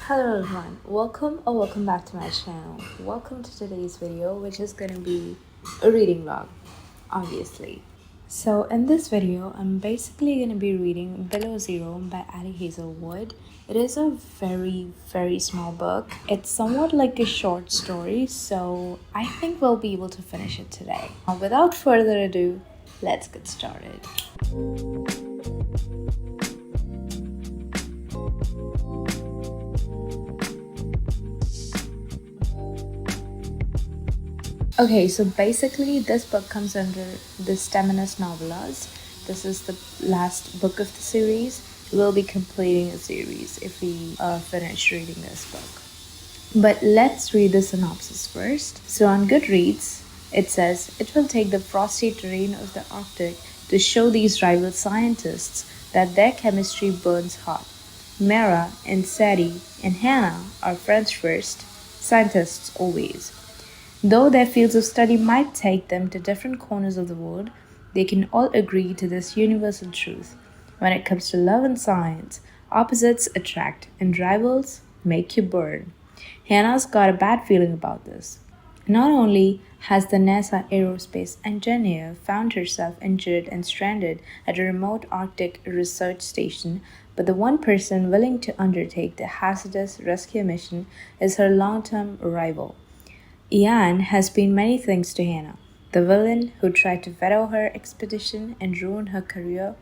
Hello everyone, welcome back to my channel. Welcome to today's video, which is going to be a reading vlog, obviously. So in this video, I'm basically going to be reading Below Zero by Ali Hazelwood. It is a very small book. It's somewhat like a short story, so I think we'll be able to finish it today. Now, without further ado, let's get started. Okay, so basically this book comes under the Steminas Novellas. This is the last book of the series. We'll be completing a series if we finish reading this book. But let's read the synopsis first. So on Goodreads, it says, it will take the frosty terrain of the Arctic to show these rival scientists that their chemistry burns hot. Mara and Sadie and Hannah are friends first, scientists always. Though their fields of study might take them to different corners of the world, they can all agree to this universal truth. When it comes to love and science, opposites attract and rivals make you burn. Hannah's got a bad feeling about this. Not only has the NASA aerospace engineer found herself injured and stranded at a remote Arctic research station, but the one person willing to undertake the hazardous rescue mission is her long-term rival. Ian has been many things to Hannah. The villain who tried to veto her expedition and ruin her career,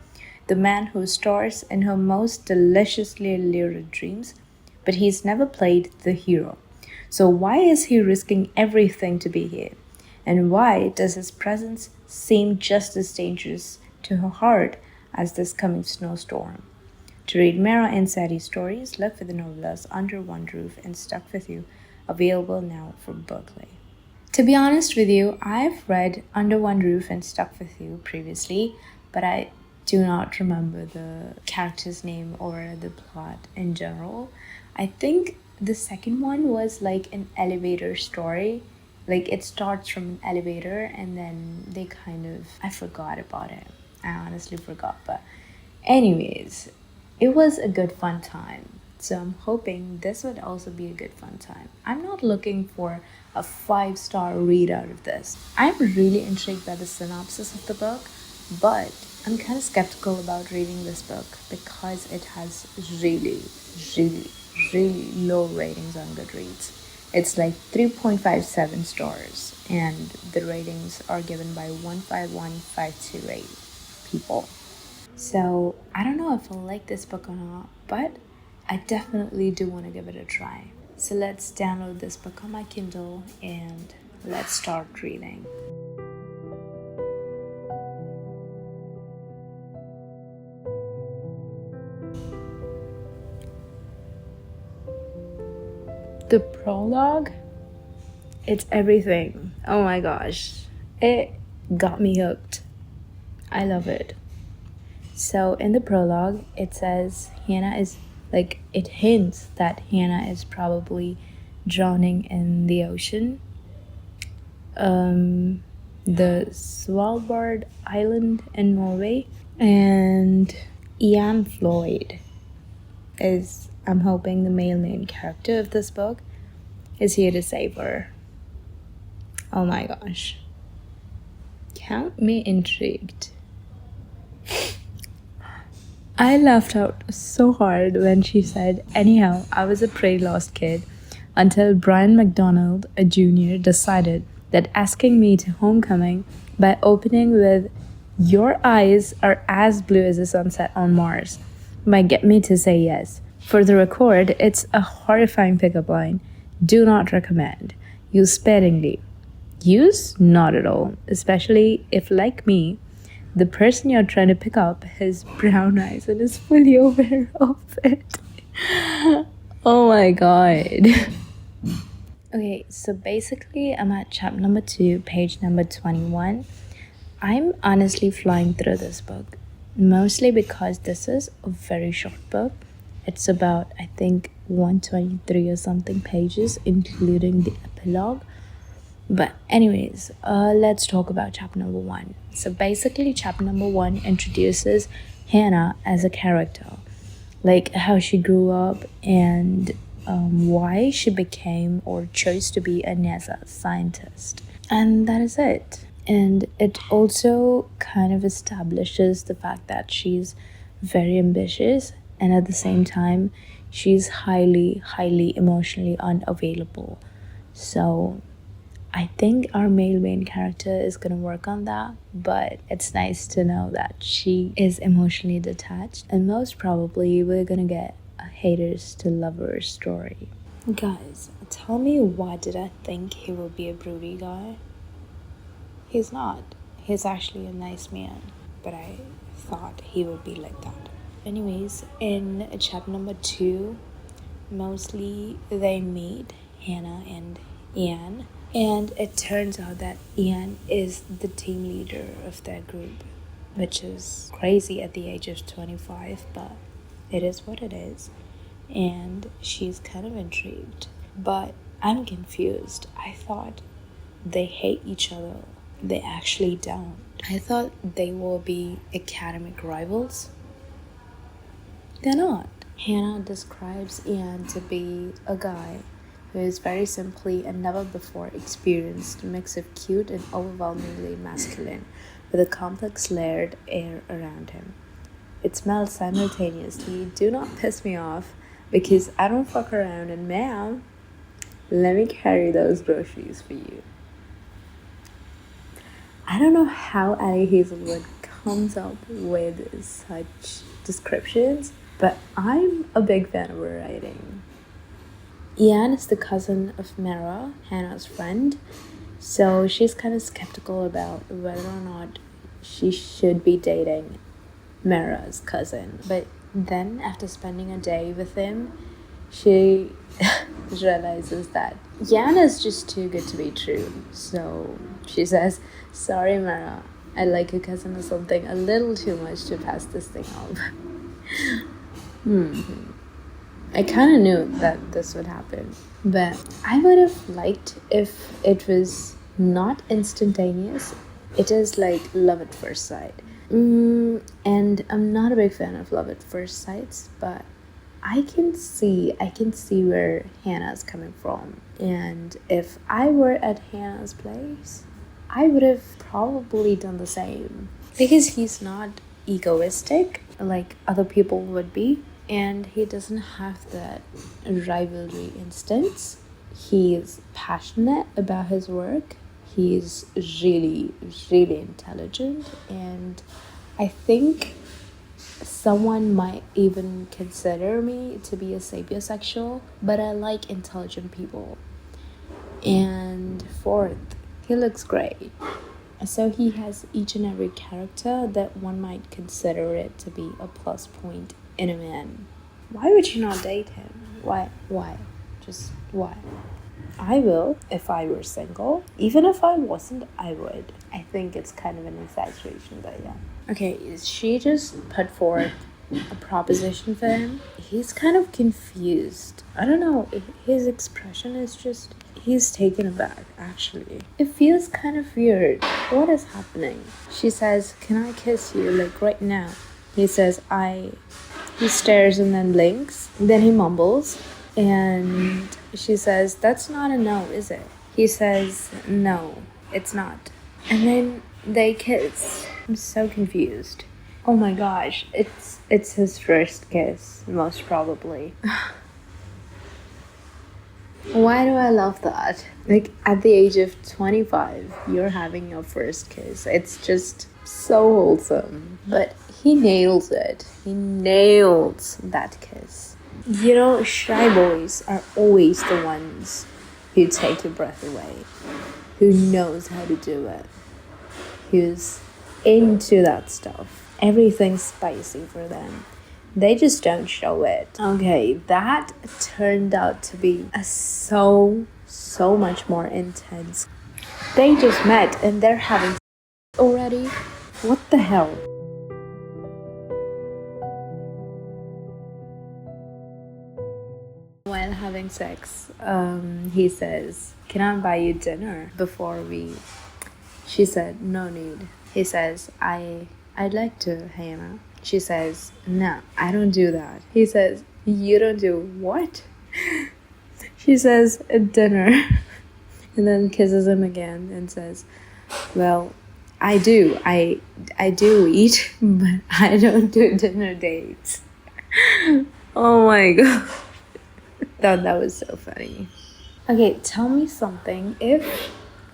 the man who stars in her most deliciously lurid dreams, but he's never played the hero. So why is he risking everything to be here? And why does his presence seem just as dangerous to her heart as this coming snowstorm? To read Mara and Sadie's stories, look for the novellas Under One Roof and Stuck With You, available now from Berkeley. To be honest with you, I've read Under One Roof and Stuck With You previously, but I do not remember the character's name or the plot in general. I think the second one was like an elevator story. Like it starts from an elevator and then they I forgot about it. I honestly forgot, but anyways, it was a good fun time. So I'm hoping this would also be a good fun time. I'm not looking for a 5-star read out of this. I'm really intrigued by the synopsis of the book, but I'm kind of skeptical about reading this book because it has really low ratings on Goodreads. It's like 3.57 stars and the ratings are given by 151528 people. So I don't know if I'll like this book or not, but I definitely do want to give it a try. So let's download this book on my Kindle and let's start reading. The prologue, it's everything. Oh my gosh, it got me hooked. I love it. So in the prologue, it says Hannah is it hints that Hannah is probably drowning in the ocean. The Svalbard Island in Norway. And Ian Floyd is, I'm hoping, the male main character of this book, is here to save her. Oh my gosh. Count me intrigued. I laughed out so hard when she said, anyhow, I was a pretty lost kid until Brian McDonald, a junior, decided that asking me to homecoming by opening with, your eyes are as blue as the sunset on Mars, might get me to say yes. For the record, it's a horrifying pickup line. Do not recommend. Use sparingly. Use? Not at all, especially if, like me, the person you're trying to pick up has brown eyes and is fully aware of it. Oh my god. Okay, so basically I'm at chapter number 2, page number 21. I'm honestly flying through this book, mostly because this is a very short book. It's about, I think, 123 or something pages, including the epilogue. But anyways, let's talk about chapter number 1. So basically, chapter number 1 introduces Hannah as a character, like how she grew up and why she became or chose to be a NASA scientist. And that is it. And it also kind of establishes the fact that she's very ambitious, and at the same time, she's highly emotionally unavailable. So I think our male main character is gonna work on that, but it's nice to know that she is emotionally detached, and most probably we're gonna get a haters to lovers story. Guys, tell me, why did I think he would be a broody guy? He's not. He's actually a nice man, but I thought he would be like that. Anyways, in chapter number 2, mostly they meet Hannah and Ian, and it turns out that Ian is the team leader of their group, which is crazy at the age of 25, but it is what it is. And she's kind of intrigued, but I'm confused. I thought they hate each other. They actually don't. I thought they will be academic rivals. They're not. Hannah describes Ian to be a guy who is very simply and never before experienced mix of cute and overwhelmingly masculine with a complex layered air around him. It smells simultaneously. Do not piss me off because I don't fuck around, and ma'am, let me carry those groceries for you. I don't know how Ali Hazelwood comes up with such descriptions, but I'm a big fan of her writing. Ian is the cousin of Mara, Hannah's friend, so she's kind of skeptical about whether or not she should be dating Mara's cousin. But then, after spending a day with him, she realizes that Ian is just too good to be true. So she says, "Sorry, Mara, I like your cousin or something a little too much to pass this thing off." I kind of knew that this would happen, but I would have liked if it was not instantaneous. It is like love at first sight. And I'm not a big fan of love at first sights, but I can see where Hannah's coming from. And if I were at Hannah's place, I would have probably done the same. Because he's not egoistic like other people would be, and he doesn't have that rivalry instance. He is passionate about his work. He is really intelligent, and I think someone might even consider me to be a sapiosexual, but I like intelligent people. And fourth, he looks great. So he has each and every character that one might consider it to be a plus point in a man. Why would you not date him? Why? Just why? I will if I were single. Even if I wasn't, I would. I think it's kind of an exaggeration, but yeah. Okay, she just put forth a proposition for him. He's kind of confused. I don't know, his expression is just, he's taken aback, actually. It feels kind of weird. What is happening? She says, "Can I kiss you, like right now?" He says, He stares and then blinks. Then he mumbles. And she says, "That's not a no, is it?" He says, "No, it's not." And then they kiss. I'm so confused. Oh my gosh, it's his first kiss, most probably. Why do I love that? Like, at the age of 25, you're having your first kiss. It's just so wholesome. But he nails it. He nails that kiss. You know, shy boys are always the ones who take your breath away, who knows how to do it, who's into that stuff. Everything's spicy for them. They just don't show it. Okay, that turned out to be a so much more intense. They just met and they're having already? What the hell? While having sex, he says, "Can I buy you dinner before we..." She said, "No need." He says, I'd like to, Hannah." She says, "No, I don't do that." He says, "You don't do what?" She says, dinner. And then kisses him again and says, well, I do eat, but I don't do dinner dates. Oh my god. Thought that was so funny. Okay, tell me something. If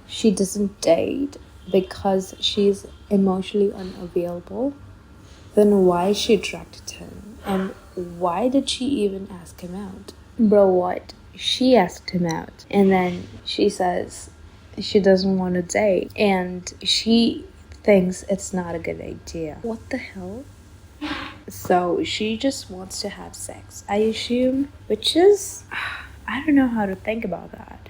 she doesn't date because she's emotionally unavailable, then why is she attracted to him? And why did she even ask him out? Bro, what? She asked him out. And then she says she doesn't want to date. And she thinks it's not a good idea. What the hell? So she just wants to have sex, I assume. Which is... I don't know how to think about that.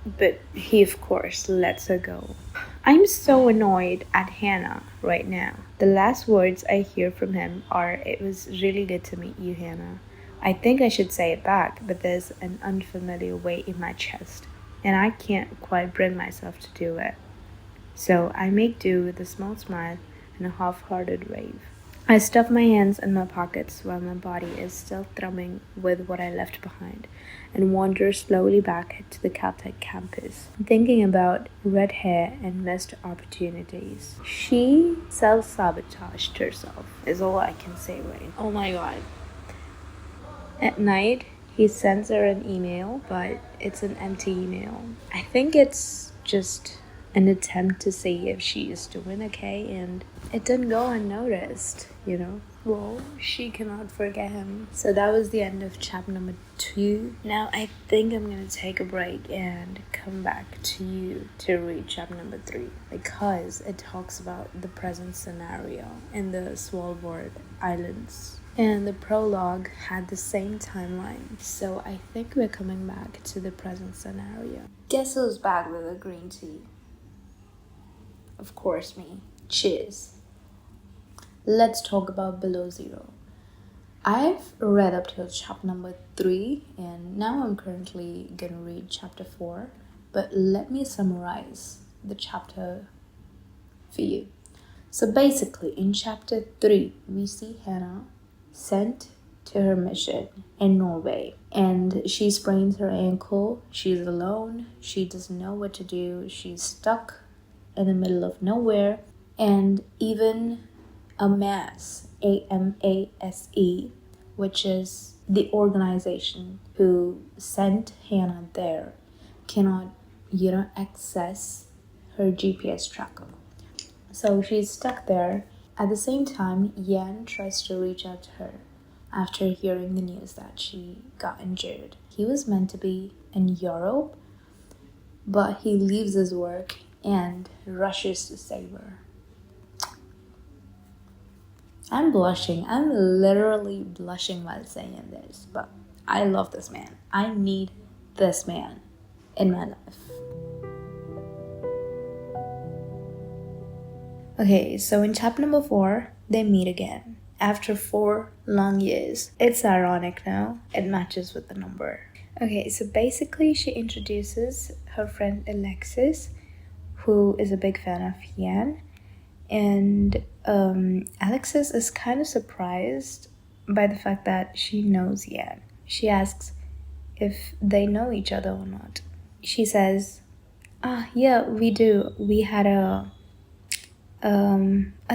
But he, of course, lets her go. I'm so annoyed at Hannah right now. The last words I hear from him are, "It was really good to meet you, Hannah." I think I should say it back, but there's an unfamiliar weight in my chest, and I can't quite bring myself to do it. So I make do with a small smile and a half-hearted rave. I stuff my hands in my pockets while my body is still thrumming with what I left behind, and wander slowly back to the Caltech campus, thinking about red hair and missed opportunities. She self-sabotaged herself, is all I can say right now. Oh my god. At night, he sends her an email, but it's an empty email. I think it's just an attempt to see if she is doing okay, and it didn't go unnoticed, you know. Well, she cannot forget him. So that was the end of chapter number 2. Now I think I'm gonna take a break and come back to you to read chapter number 3, because it talks about the present scenario in the Svalbard Islands. And the prologue had the same timeline, so I think we're coming back to the present scenario. Guess who's back with a green tea? Of course, me. Cheers. Let's talk about Below Zero. I've read up till chapter number 3, and now I'm currently gonna read chapter 4, but let me summarize the chapter for you. So basically, in chapter 3, we see Hannah sent to her mission in Norway, and she sprains her ankle. She's alone. She doesn't know what to do. She's stuck in the middle of nowhere, and even AMASE, AMASE, which is the organization who sent Hannah there, cannot, access her GPS tracker. So she's stuck there. At the same time, Jan tries to reach out to her after hearing the news that she got injured. He was meant to be in Europe, but he leaves his work and rushes to save her. I'm blushing. I'm literally blushing while saying this, but I love this man. I need this man in my life. Okay, so in chapter number 4, they meet again. After 4 long years. It's ironic now. It matches with the number. Okay, so basically she introduces her friend Alexis, who is a big fan of Jan. And Alexis is kind of surprised by the fact that she knows Jan. She asks if they know each other or not. She says, yeah, we do. We had a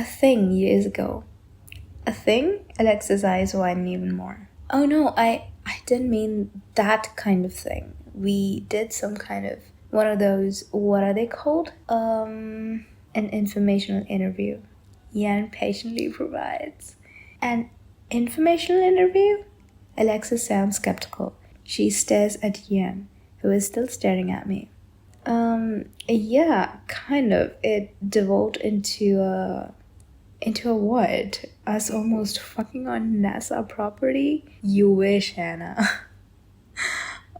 thing years ago. A thing? Alexis' eyes widen even more. Oh no, I didn't mean that kind of thing. We did some kind of one of those, what are they called? An informational interview. Jan patiently provides. An informational interview? Alexis sounds skeptical. She stares at Jan, who is still staring at me. Yeah, kind of. It devolved into a what? Us almost fucking on NASA property? You wish, Hannah.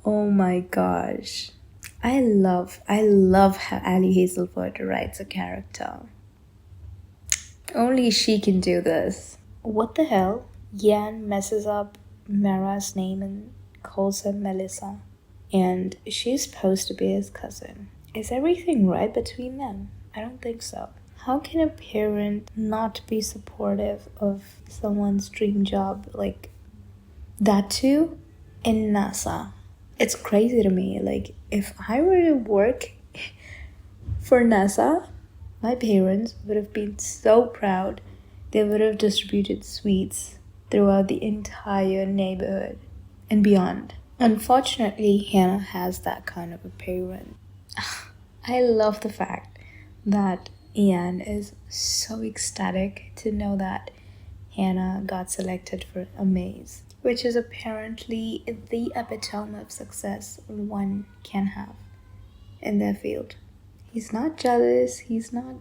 Oh my gosh. I love how Ali Hazelwood writes a character. Only she can do this. What the hell? Jan messes up Mara's name and calls her Melissa. And she's supposed to be his cousin. Is everything right between them? I don't think so. How can a parent not be supportive of someone's dream job like that too? In NASA. It's crazy to me. Like, if I were to work for NASA, my parents would have been so proud. They would have distributed sweets throughout the entire neighborhood and beyond. Unfortunately, Hannah has that kind of a parent. I love the fact that Ian is so ecstatic to know that Hannah got selected for a maze, which is apparently the epitome of success one can have in their field. He's not jealous, he's not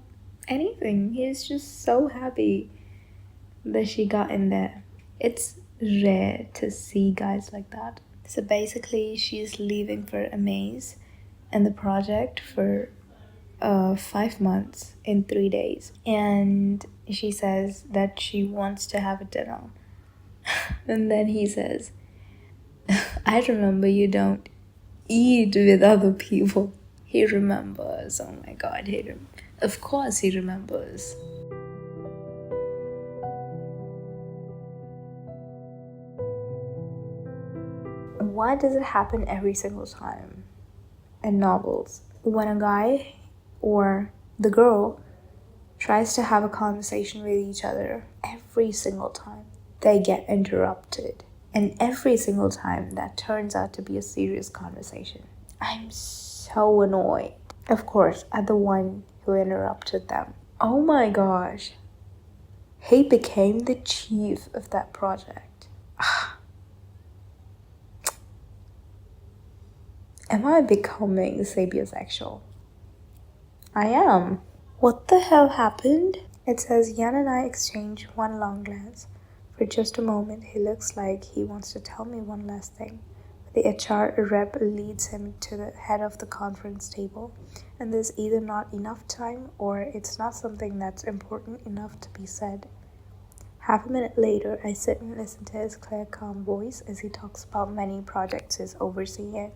anything. He's just so happy that she got in there. It's rare to see guys like that. So basically, she's leaving for a maze and the project for 5 months in 3 days. And she says that she wants to have a dinner. And then he says, I remember you don't eat with other people. He remembers. Oh my god, of course he remembers. Why does it happen every single time in novels? When a guy or the girl tries to have a conversation with each other, every single time they get interrupted. And every single time that turns out to be a serious conversation. I'm so annoyed, of course, at the one who interrupted them. Oh my gosh. He became the chief of that project. Am I becoming sapiosexual? I am. What the hell happened? It says Yan and I exchange one long glance. For just a moment, he looks like he wants to tell me one last thing. The HR rep leads him to the head of the conference table, and there's either not enough time or it's not something that's important enough to be said. Half a minute later, I sit and listen to his clear, calm voice as he talks about many projects he's overseeing.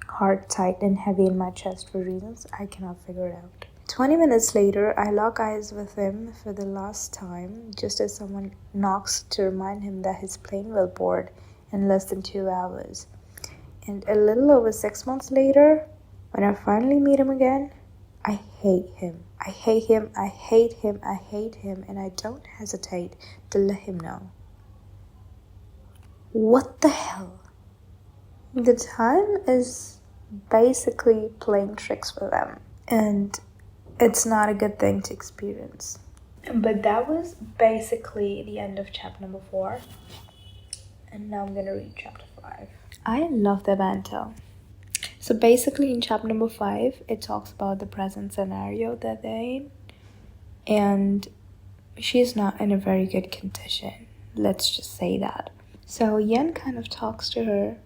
Heart tight and heavy in my chest for reasons I cannot figure out. 20 minutes later, I lock eyes with him for the last time, just as someone knocks to remind him that his plane will board in less than 2 hours. And a little over 6 months later, when I finally meet him again, I hate him. I hate him, I hate him, I hate him, and I don't hesitate to let him know. What the hell? The time is basically playing tricks with them, and it's not a good thing to experience. But that was basically the end of chapter number 4, and now I'm gonna read chapter 5. I love the banter. So basically in chapter number 5, it talks about the present scenario that they're in, and she's not in a very good condition, let's just say that. So Yen kind of talks to her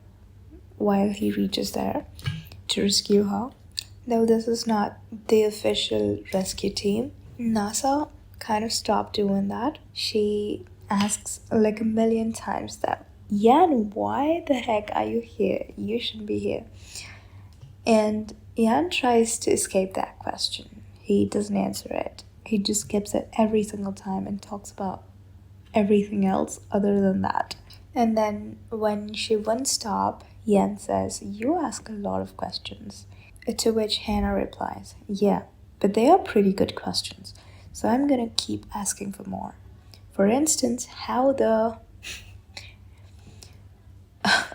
while he reaches there to rescue her. Though this is not the official rescue team, NASA kind of stopped doing that. She asks like a million times that, Yan, why the heck are you here? You shouldn't be here. And Yan tries to escape that question. He doesn't answer it. He just skips it every single time and talks about everything else other than that. And then when she won't stop, Yan says, you ask a lot of questions. To which Hannah replies, yeah, but they are pretty good questions, so I'm gonna keep asking for more. For instance, how the...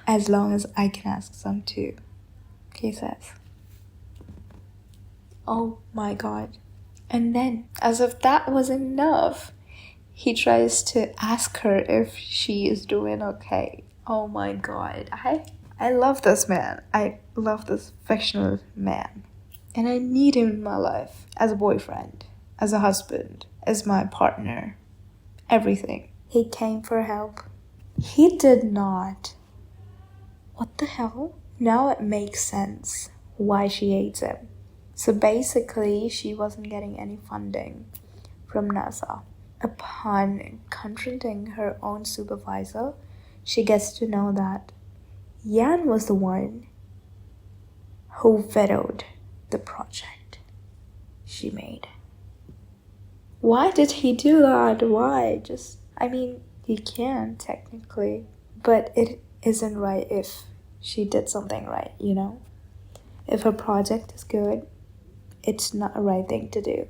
as long as I can ask some too, he says. Oh my god. And then, as if that wasn't enough, he tries to ask her if she is doing okay. Oh my god. I love this man. I love this fictional man. And I need him in my life as a boyfriend, as a husband, as my partner. Everything. He came for help. He did not. What the hell? Now it makes sense why she hates him. So basically, she wasn't getting any funding from NASA. Upon confronting her own supervisor, she gets to know that Yan was the one who vetoed the project she made. Why did he do that? Why? He can technically, but it isn't right if she did something right, you know? If her project is good, it's not a right thing to do.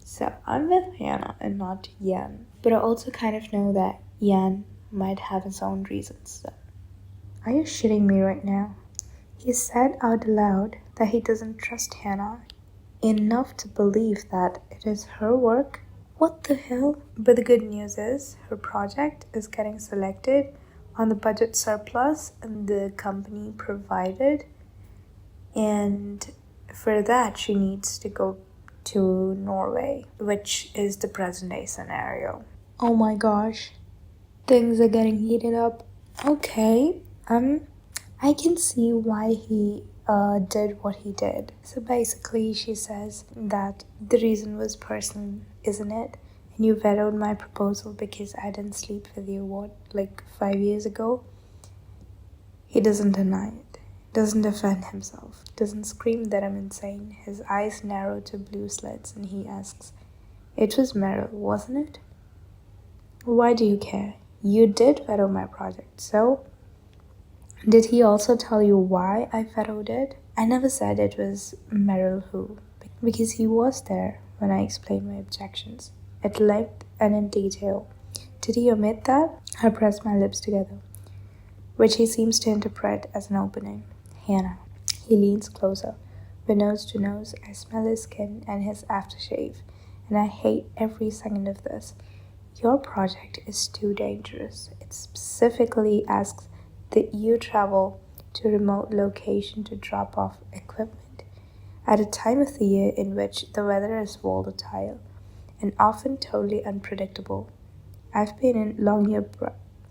So I'm with Hannah and not Yan. But I also kind of know that Yan might have his own reasons. So. Are you shitting me right now? He said out loud that he doesn't trust Hannah enough to believe that it is her work. What the hell? But the good news is her project is getting selected on the budget surplus and the company provided, and for that she needs to go to Norway, which is the present day scenario. Oh my gosh, things are getting heated up. Okay, I can see why he did what he did. So basically, she says that the reason was personal, isn't it? And you vetoed my proposal because I didn't sleep with you, what, like 5 years ago? He doesn't deny it, doesn't defend himself, doesn't scream that I'm insane. His eyes narrow to blue slits and he asks, "It was Meryl, wasn't it?" "Why do you care? You did veto my project, so..." "Did he also tell you why I vetoed it?" "I never said it was Meryl who, because he was there when I explained my objections, at length and in detail." "Did he omit that?" I pressed my lips together, which he seems to interpret as an opening. "Hannah." He leans closer. We're nose to nose. I smell his skin and his aftershave, and I hate every second of this. "Your project is too dangerous. It specifically asks that you travel to a remote location to drop off equipment at a time of the year in which the weather is volatile and often totally unpredictable. I've been in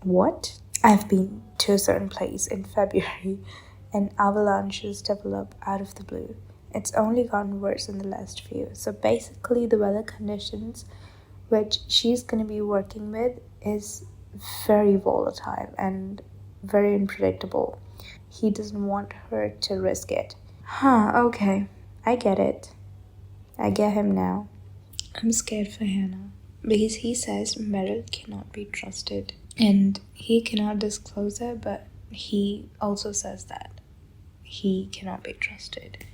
What? I've been to a certain place in February and avalanches develop out of the blue. It's only gotten worse in the last few. So basically the weather conditions which she's going to be working with is very volatile and very unpredictable. He doesn't want her to risk it. Okay. I get it. I get him now. I'm scared for Hannah because he says Meryl cannot be trusted and he cannot disclose it, but he also says that he cannot be trusted.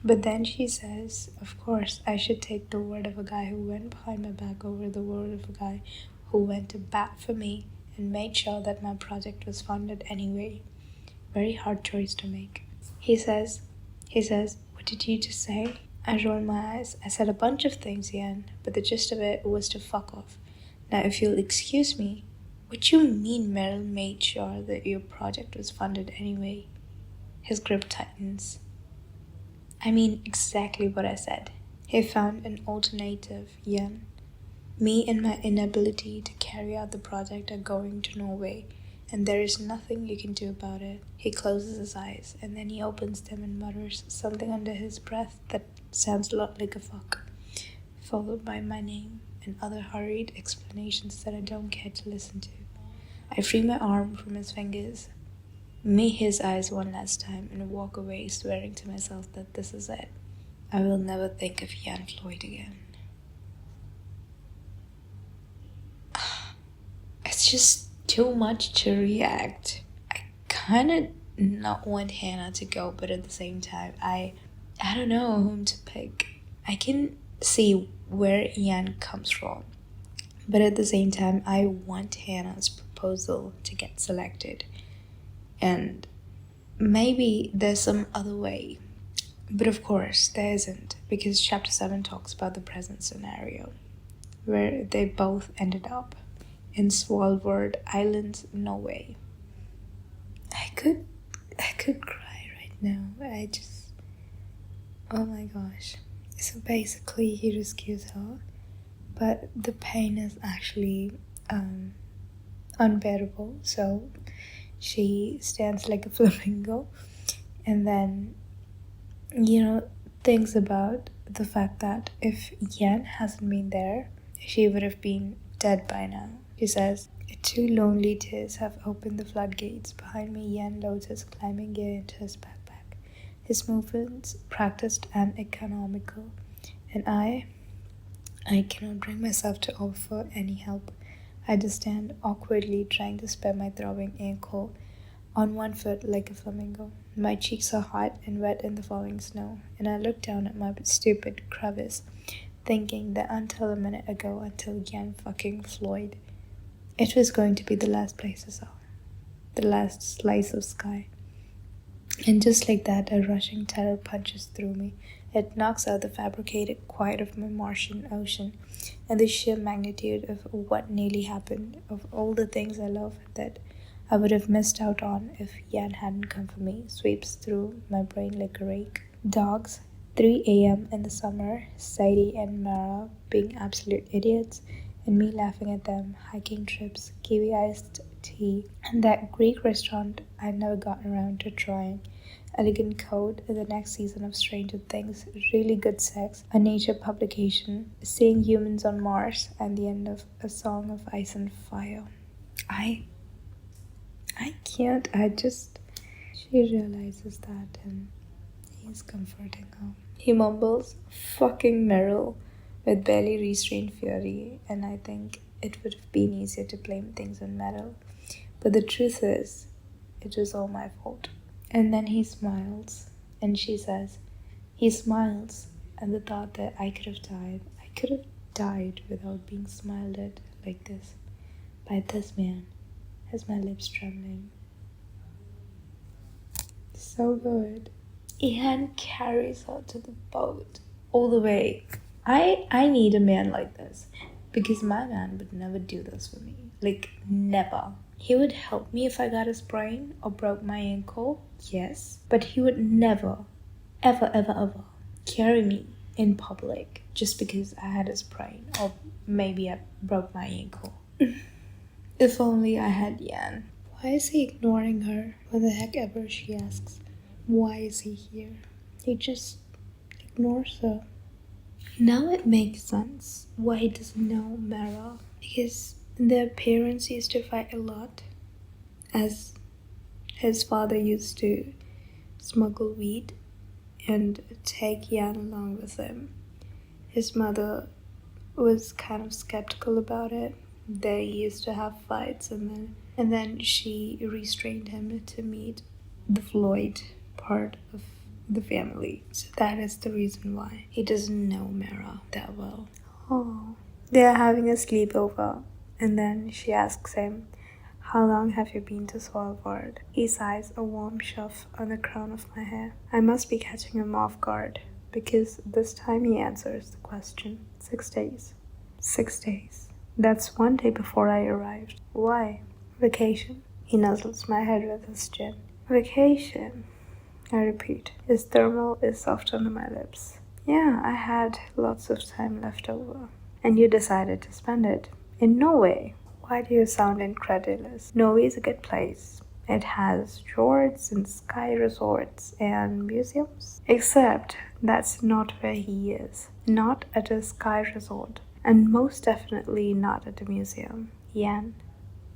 But then she says, of course, I should take the word of a guy who went behind my back over the word of a guy who went to bat for me and made sure that my project was funded anyway. Very hard choice to make. He says, what did you just say? I rolled my eyes. I said a bunch of things, Ian, but the gist of it was to fuck off. Now, if you'll excuse me, what you mean Meryl made sure that your project was funded anyway? His grip tightens. I mean exactly what I said. He found an alternative, Yen. Me and my inability to carry out the project are going to Norway, and there is nothing you can do about it. He closes his eyes, and then he opens them and mutters something under his breath that sounds a lot like a fuck, followed by my name and other hurried explanations that I don't care to listen to. I free my arm from his fingers, meet his eyes one last time, and walk away, swearing to myself that this is it. I will never think of Jan Floyd again. It's just too much to react. I kind of not want Hannah to go, but at the same time, I don't know whom to pick. I can see where Jan comes from, but at the same time, I want Hannah's proposal to get selected. And maybe there's some other way. But of course, there isn't, because Chapter 7 talks about the present scenario, where they both ended up in Svalbard Island, Norway. I could cry right now. Oh my gosh. So basically, he rescues her, but the pain is actually unbearable. So she stands like a flamingo, and then thinks about the fact that if Yen hasn't been there, she would have been dead by now. She says, 2 lonely tears have opened the floodgates. Behind me, Yen loads his climbing gear into his backpack. His movements practiced and economical, and I cannot bring myself to offer any help. I just stand awkwardly trying to spare my throbbing ankle on one foot like a flamingo. My cheeks are hot and wet in the falling snow, and I look down at my stupid crevice, thinking that until a minute ago, until Jan fucking Floyd, it was going to be the last place I saw, the last slice of sky. And just like that, a rushing terror punches through me. It knocks out the fabricated quiet of my Martian ocean and the sheer magnitude of what nearly happened, of all the things I love that I would have missed out on if Jan hadn't come for me, sweeps through my brain like a rake. Dogs, 3 a.m. in the summer, Sadie and Mara being absolute idiots, and me laughing at them, hiking trips, kiwi iced tea, and that Greek restaurant I'd never gotten around to trying. Elegant Code, the next season of Stranger Things, really good sex, a nature publication, seeing humans on Mars, and the end of A Song of Ice and Fire. I can't, she realizes that and he's comforting her. He mumbles, fucking Meryl, with barely restrained fury, and I think it would have been easier to blame things on Meryl. But the truth is, it was all my fault. And then he smiles, and she says, he smiles, and the thought that I could have died without being smiled at like this, by this man, has my lips trembling. So good. Ian carries her to the boat all the way. I need a man like this, because my man would never do this for me. Like, never. He would help me if I got a sprain or broke my ankle, yes, but he would never, ever carry me in public just because I had a sprain or maybe I broke my ankle. If only I had Jan. Why is he ignoring her? What the heck ever, she asks. Why is he here? He just ignores her. Now it makes sense why he doesn't know Mara, because their parents used to fight a lot, as his father used to smuggle weed and take Jan along with him. His mother was kind of skeptical about it. They used to have fights, and then she restrained him to meet the Floyd part of the family. So that is the reason why he doesn't know Mara that well. Oh, they are having a sleepover, and then she asks him, how long have you been to Svalbard? He sighs, a warm shove on the crown of my hair. I must be catching him off guard, because this time he answers the question. 6 days. 6 days. That's 1 day before I arrived. Why? Vacation. He nuzzles my head with his chin. Vacation, I repeat. His thermal is soft under my lips. Yeah, I had lots of time left over. And you decided to spend it in Norway. Why do you sound incredulous? Norway is a good place. It has fjords and ski resorts and museums. Except that's not where he is. Not at a ski resort. And most definitely not at a museum. Jan.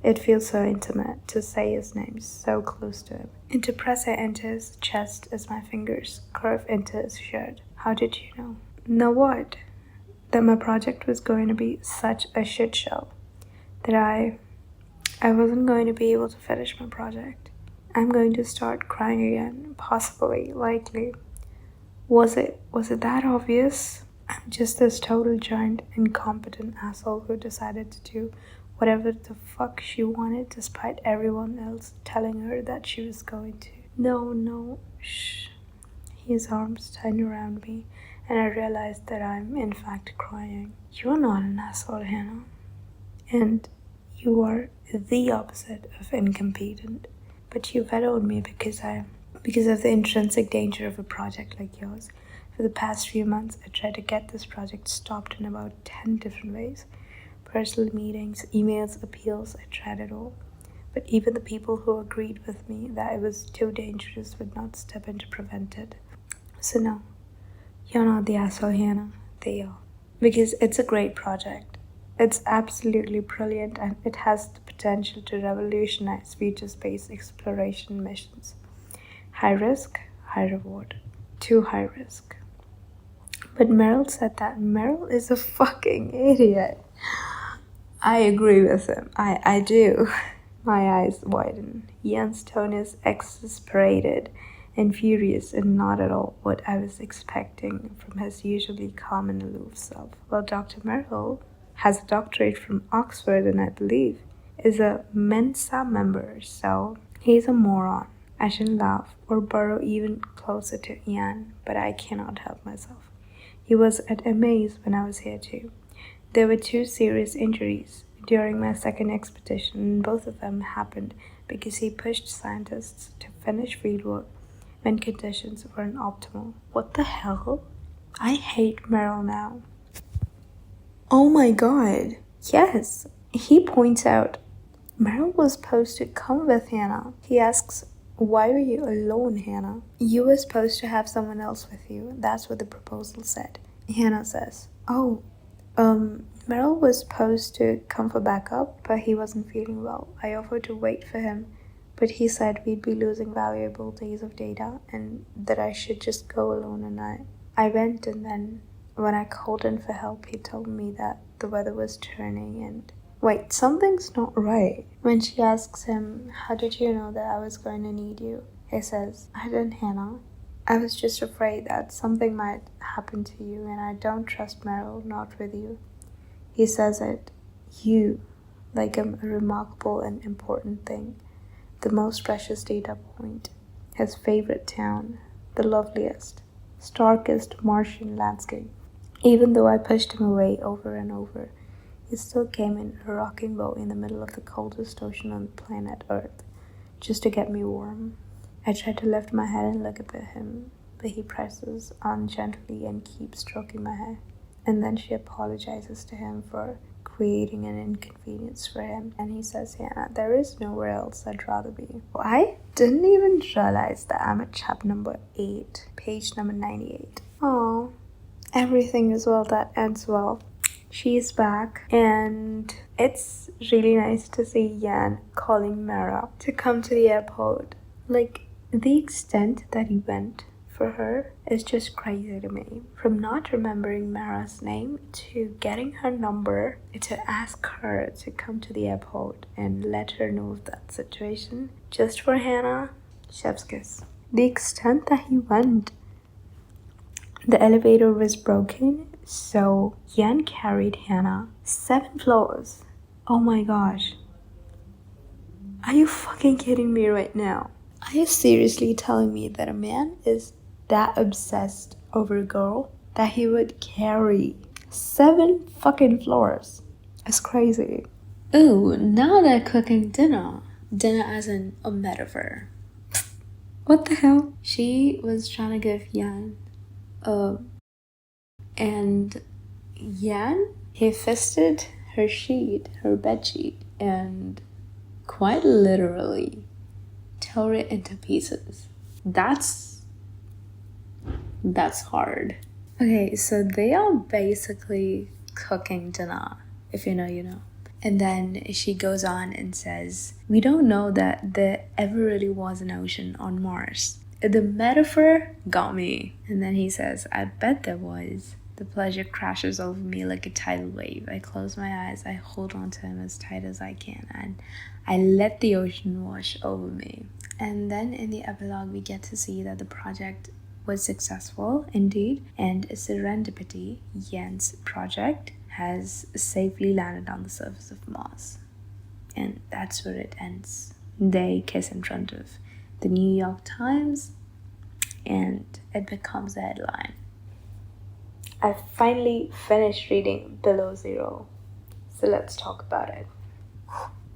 It feels so intimate to say his name so close to him, and to press it into his chest as my fingers curve into his shirt. How did you know? Know what? That my project was going to be such a shit show. That I wasn't going to be able to finish my project. I'm going to start crying again, possibly, likely. Was it that obvious? I'm just this total giant, incompetent asshole who decided to do whatever the fuck she wanted despite everyone else telling her that she was going to. No, shh. His arms tighten around me, and I realize that I'm in fact crying. You're not an asshole, Hannah. And you are the opposite of incompetent. But you vetoed me because of the intrinsic danger of a project like yours. For the past few months, I tried to get this project stopped in about 10 different ways. Personal meetings, emails, appeals, I tried it all. But even the people who agreed with me that it was too dangerous would not step in to prevent it. So no, you're not the asshole, Hannah. They are. Because it's a great project. It's absolutely brilliant, and it has the potential to revolutionize future space exploration missions. High risk, high reward. Too high risk. But Meryl said that. Meryl is a fucking idiot. I agree with him. I do. My eyes widen. Jan's tone is exasperated and furious and not at all what I was expecting from his usually calm and aloof self. Well, Dr. Merrill has a doctorate from Oxford and I believe is a Mensa member, so he's a moron. I shouldn't laugh or burrow even closer to Jan, but I cannot help myself. He was at Amaze when I was here too. There were 2 serious injuries during my second expedition, and both of them happened because he pushed scientists to finish fieldwork when conditions weren't optimal. What the hell? I hate Merrill now. Oh my god. Yes. He points out Merrill was supposed to come with Hannah. He asks, why were you alone, Hannah? You were supposed to have someone else with you. That's what the proposal said. Hannah says, Merrill was supposed to come for backup, but he wasn't feeling well. I offered to wait for him, but he said we'd be losing valuable days of data and that I should just go alone, and I went, and then when I called in for help, he told me that the weather was turning and... Wait, something's not right. When she asks him, how did you know that I was going to need you? He says, I didn't, Hannah. I was just afraid that something might happen to you, and I don't trust Merrill, not with you. He says it, you, like a remarkable and important thing, the most precious data point, his favorite town, the loveliest, starkest Martian landscape. Even though I pushed him away over and over, he still came in a rocking boat in the middle of the coldest ocean on the planet Earth, just to get me warm. I tried to lift my head and look up at him, but he presses on gently and keeps stroking my hair. And then she apologizes to him for creating an inconvenience for him, and he says, yeah, there is nowhere else I'd rather be. I didn't even realize that I'm at chapter number 8, page number 98. Oh, everything is well that ends well. She's back, and it's really nice to see Jan calling Mara to come to the airport. Like, the extent that he went for her is just crazy to me. From not remembering Mara's name to getting her number to ask her to come to the airport and let her know of that situation just for Hannah, chef's kiss. The extent that he went. The elevator was broken, so Jan carried Hannah 7 floors. Oh my gosh. Are you fucking kidding me right now? Are you seriously telling me that a man is that obsessed over a girl that he would carry 7 fucking floors? It's crazy. Ooh, now they're cooking dinner. Dinner as in a metaphor. What the hell? She was trying to give Jan and Jan, he fisted her sheet, her bed sheet, and quite literally tore it into pieces. That's hard. Okay, so they are basically cooking dinner. If you know, you know. And then she goes on and says, we don't know that there ever really was an ocean on Mars. The metaphor got me. And then he says, I bet there was. The pleasure crashes over me like a tidal wave. I close my eyes, I hold on to him as tight as I can, and I let the ocean wash over me. And then in the epilogue, we get to see that the project was successful indeed, and Serendipity, Jan's project, has safely landed on the surface of Mars. And that's where it ends. They kiss in front of the New York Times, and it becomes a headline. I finally finished reading Below Zero, so let's talk about it.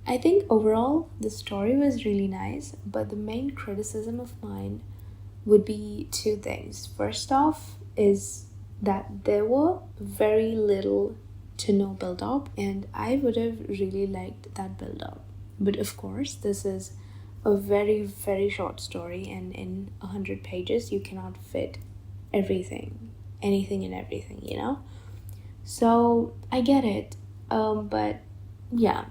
I think overall the story was really nice, but the main criticism of mine would be 2 things. First off is that there were very little to no build-up, and I would have really liked that build-up. But of course, this is a very, very short story, and in 100 pages you cannot fit everything, anything and everything, you know? So I get it, but yeah,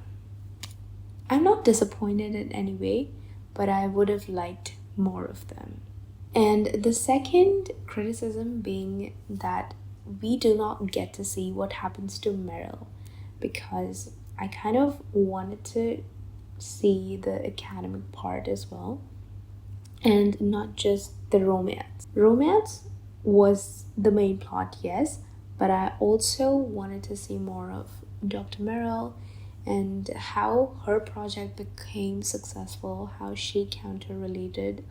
I'm not disappointed in any way, but I would have liked more of them. And the second criticism being that we do not get to see what happens to Meryl, because I kind of wanted to see the academic part as well, and not just the romance. Romance was the main plot, yes, but I also wanted to see more of Dr. Merrill and how her project became successful, how she counteracted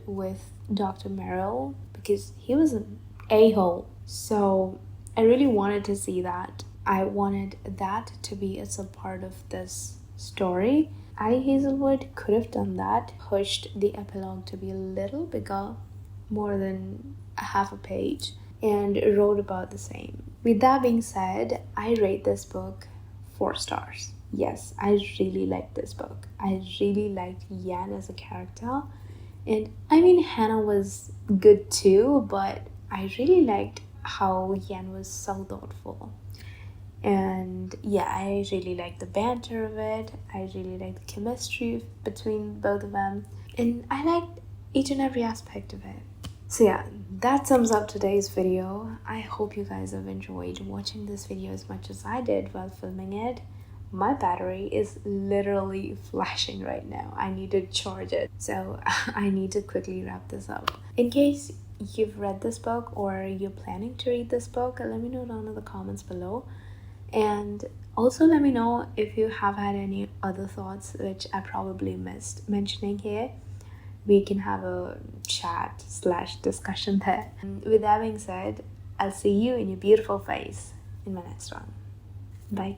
with Dr. Merrill because he was an a-hole. So I really wanted to see that. I wanted that to be as a part of this story. Ali Hazelwood could have done that, pushed the epilogue to be a little bigger, more than a half a page, and wrote about the same. With that being said, I rate this book 4 stars. Yes, I really liked this book. I really liked Yan as a character. And I mean, Hannah was good too, but I really liked how Yan was so thoughtful. And yeah, I really like the banter of it. I really like the chemistry between both of them. And I liked each and every aspect of it. So yeah, that sums up today's video. I hope you guys have enjoyed watching this video as much as I did while filming it. My battery is literally flashing right now. I need to charge it. So I need to quickly wrap this up. In case you've read this book or you're planning to read this book, let me know down in the comments below. And also let me know if you have had any other thoughts which I probably missed mentioning here. We can have a chat / discussion there. And with that being said, I'll see you in your beautiful face in my next one. Bye.